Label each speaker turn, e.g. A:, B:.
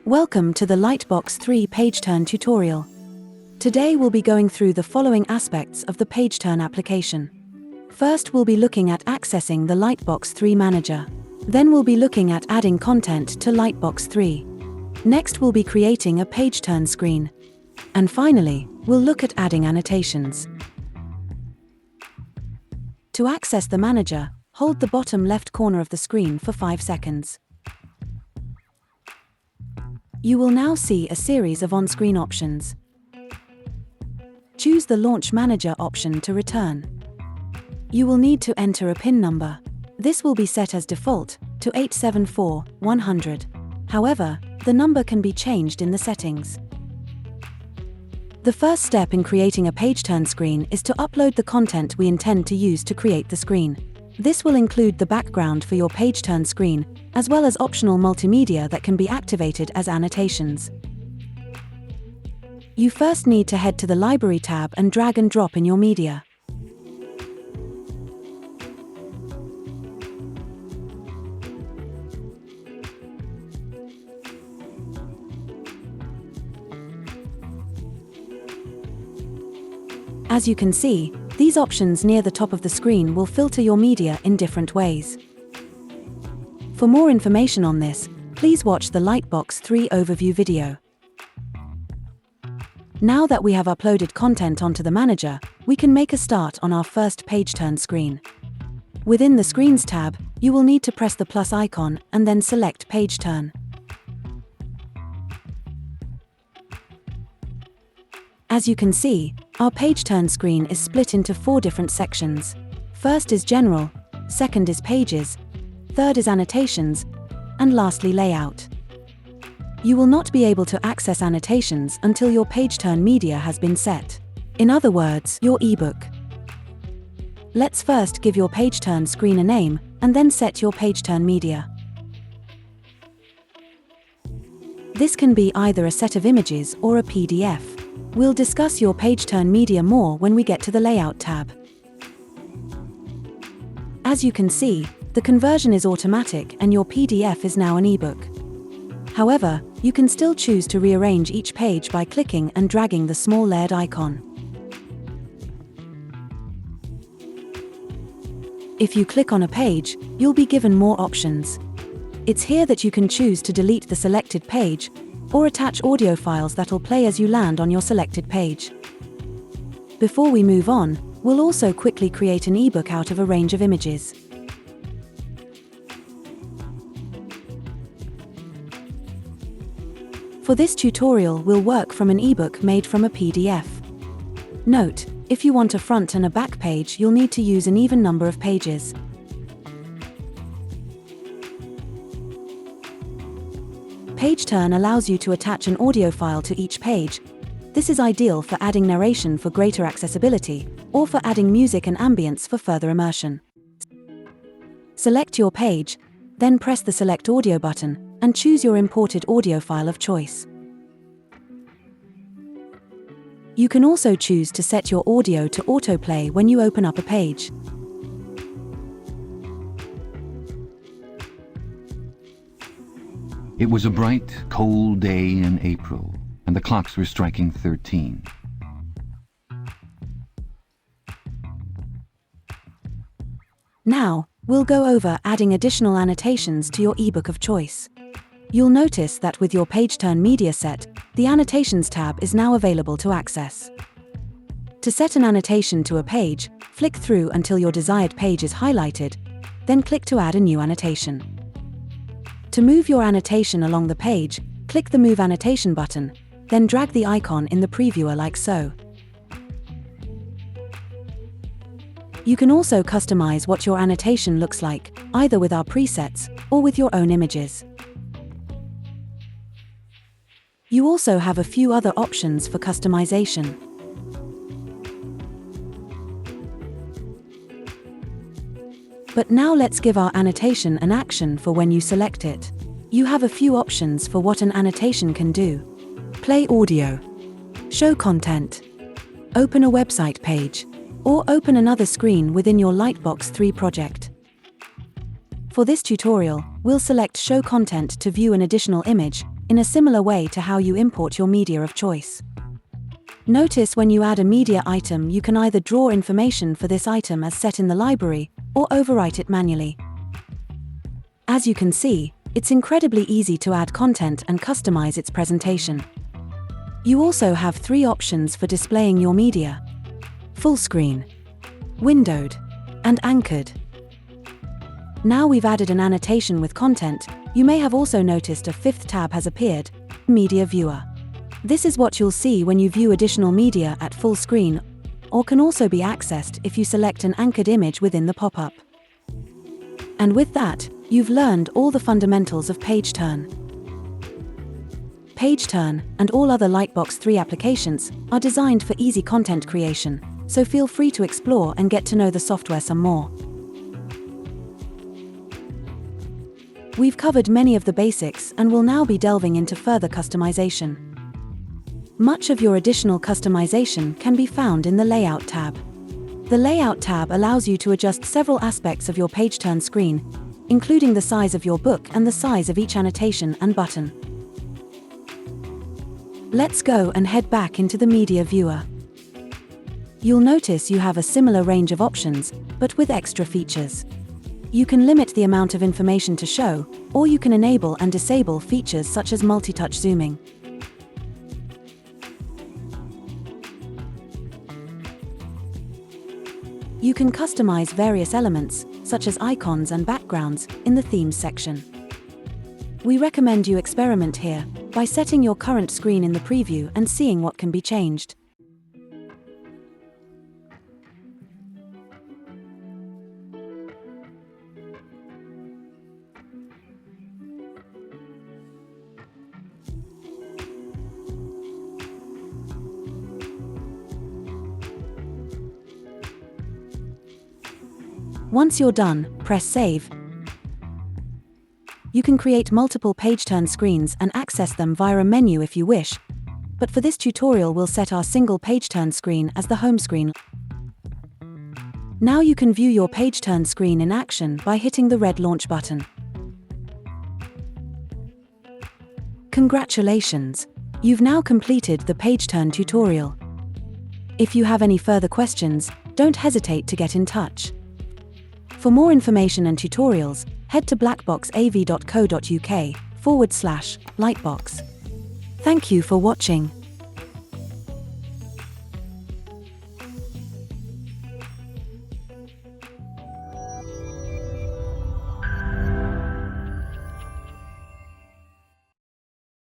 A: Welcome to the Lightbox-av PageTurn tutorial. Today we'll be going through the following aspects of the PageTurn application. First, we'll be looking at accessing the Lightbox-av manager. Then we'll be looking at adding content to Lightbox-av. Next, we'll be creating a PageTurn screen. And finally, we'll look at adding annotations. To access the manager, hold the bottom left corner of the screen for 5 seconds. You will now see a series of on-screen options. Choose the Launch Manager option to return. You will need to enter a PIN number. This will be set as default to 874-100. However, the number can be changed in the settings. The first step in creating a PageTurn screen is to upload the content we intend to use to create the screen. This will include the background for your PageTurn screen, as well as optional multimedia that can be activated as annotations. You first need to head to the Library tab and drag and drop in your media. As you can see, these options near the top of the screen will filter your media in different ways. For more information on this, please watch the Lightbox-av overview video. Now that we have uploaded content onto the manager, we can make a start on our first PageTurn screen. Within the Screens tab, you will need to press the plus icon and then select PageTurn. As you can see, our PageTurn screen is split into 4 different sections. First is General, second is Pages, third is Annotations, and lastly Layout. You will not be able to access annotations until your PageTurn media has been set. In other words, your ebook. Let's first give your PageTurn screen a name, and then set your PageTurn media. This can be either a set of images or a PDF. We'll discuss your PageTurn media more when we get to the Layout tab. As you can see, the conversion is automatic and your PDF is now an ebook. However, you can still choose to rearrange each page by clicking and dragging the small layered icon. If you click on a page, you'll be given more options. It's here that you can choose to delete the selected page, or attach audio files that'll play as you land on your selected page. Before we move on, we'll also quickly create an ebook out of a range of images. For this tutorial, we'll work from an ebook made from a PDF. Note, if you want a front and a back page, you'll need to use an even number of pages. PageTurn allows you to attach an audio file to each page. This is ideal for adding narration for greater accessibility, or for adding music and ambience for further immersion. Select your page, then press the Select Audio button, and choose your imported audio file of choice. You can also choose to set your audio to autoplay when you open up a page.
B: It was a bright, cold day in April, and the clocks were striking 13.
A: Now, we'll go over adding additional annotations to your ebook of choice. You'll notice that with your PageTurn media set, the Annotations tab is now available to access. To set an annotation to a page, flick through until your desired page is highlighted, then click to add a new annotation. To move your annotation along the page, click the Move Annotation button, then drag the icon in the previewer like so. You can also customize what your annotation looks like, either with our presets or with your own images. You also have a few other options for customization. But now let's give our annotation an action for when you select it. You have a few options for what an annotation can do. Play audio, show content, open a website page, or open another screen within your Lightbox-av project. For this tutorial, we'll select Show Content to view an additional image, in a similar way to how you import your media of choice. Notice when you add a media item, you can either draw information for this item as set in the library, or overwrite it manually. As you can see, it's incredibly easy to add content and customize its presentation. You also have 3 options for displaying your media: full screen, windowed, and anchored. Now we've added an annotation with content, you may have also noticed a 5th tab has appeared, Media Viewer. This is what you'll see when you view additional media at full screen, or can also be accessed if you select an anchored image within the pop-up. And with that, you've learned all the fundamentals of PageTurn. PageTurn, and all other Lightbox 3 applications, are designed for easy content creation, so feel free to explore and get to know the software some more. We've covered many of the basics and will now be delving into further customization. Much of your additional customization can be found in the Layout tab. The Layout tab allows you to adjust several aspects of your PageTurn screen, including the size of your book and the size of each annotation and button. Let's go and head back into the Media Viewer. You'll notice you have a similar range of options, but with extra features. You can limit the amount of information to show, or you can enable and disable features such as multi-touch zooming. You can customize various elements, such as icons and backgrounds, in the Themes section. We recommend you experiment here, by setting your current screen in the preview and seeing what can be changed. Once you're done, press Save. You can create multiple PageTurn screens and access them via a menu if you wish, but for this tutorial we'll set our single PageTurn screen as the home screen. Now you can view your PageTurn screen in action by hitting the red launch button. Congratulations! You've now completed the PageTurn tutorial. If you have any further questions, don't hesitate to get in touch. For more information and tutorials, head to blackbox-av.co.uk/Lightbox. Thank you for watching.